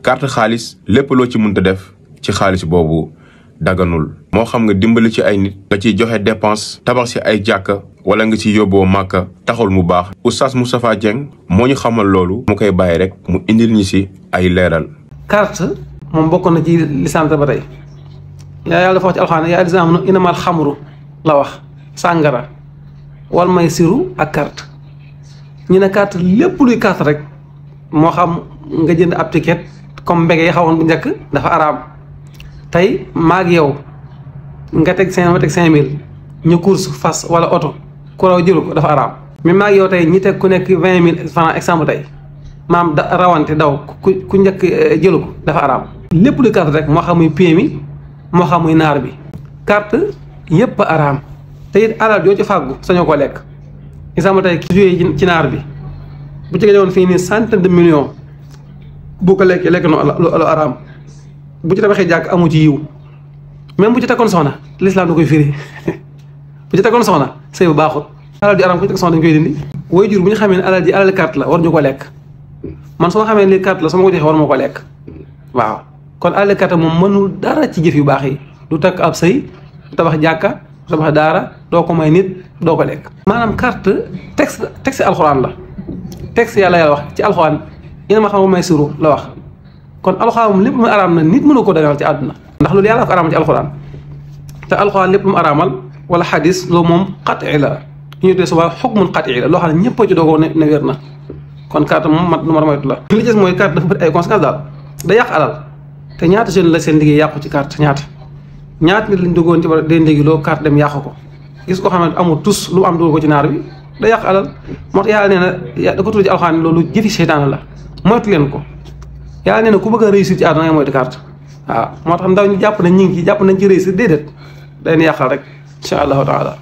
carte xaalis lépp loo ci mënta def ci xaalis boobu daganul moo xam nga dimbali ci ay nit nga ciy joxe dépense tabax ci ay jàkka wala nga ci yóbboo màkka taxul mu baax Oustaz Moustapha Dieng moo ñu xamal loolu mu koy bàyyi rek mu indil ñi ci ay leeral. carte moom bokk na ci lislaam ba tey yàlla dafa wax ci alxuraan yaa lislaam inamal xamru la wax sàngara wal may siru ak carte ñu ne carte lépp luy carte rek moo xam nga jënd ab ticket comme mbege yi xawoon bu njëkk dafa araam tey maag yow nga teg 5,000 ñu course fas wala oto ku raw jëlu ko dafa araam mais maag yow tey ñi teg ku nekk 20,000 francs exemple tey maam da rawante daw ku njëkk jëlu ko dafa araam lépp luy carte rek moo xam muy PMI moo xam muy naar bi carte yépp araam te it alal joo ci fàggu sañoo ko lekk exemple tey ki joué ci naar bi bu ci gañoon fii nii centaine de millions bu ko lekkee lekk no lu araam bu ci tabaxee jàkk amu ci yiw même bu ci takkoon soxna l'islam da koy firi bu ci takkoon soxna sëy bu baaxut alal ji araam ku ci takk soxna dañ koy dindi way jur bu ñu xamee ne alal ji alal carte la war ñu ko lekk man su ma xamee ne carte la su ma ko joxee war ma ko lekk waaw kon alal carte moom mënul dara ci jëf yu baax yi du takk ab sëy du tabax jàkka du tabax daara doo ko may nit doo ko lekk maanaam carte texte alxuraan la texte yàlla wax ci alxuraan ina ma xam nga may suru la wax kon alxuraan moom lépp mu araam na nit mënu ko daganal ci àdduna ndax loolu yàlla ko araamal ci alxuraan te alxuraan lépp mu araamal wala xadis loolu moom xat'i la ñu tuddee suba xukmun xat'i la loo xam ne ñëpp a ci doogoo ne wér na kon carte moom mat lu ma moytu la li ci des mooy carte dafa bëri ay conséquences daal da yàq alal te ñaata jeune la seen liggéey yàqu ci carte ñaata nit lañ duggoon ci dee ndéegi loo carte dem yàqu ko gis ko xam ne amul tus lu am dugg ko ci naar bi da yàq alal moo tax yàlla nee na da ko tudd ci alxuraan loolu jëfi seytaan la moytu leen ko yàlla nee na ku bëgg a réussir ci àdduna ngay moytu carte waaw moo tax ndaw ñu jàpp nañ ñu ngi ci jàpp nañ ci réussir déedéet day yàqal rek incha allahu taala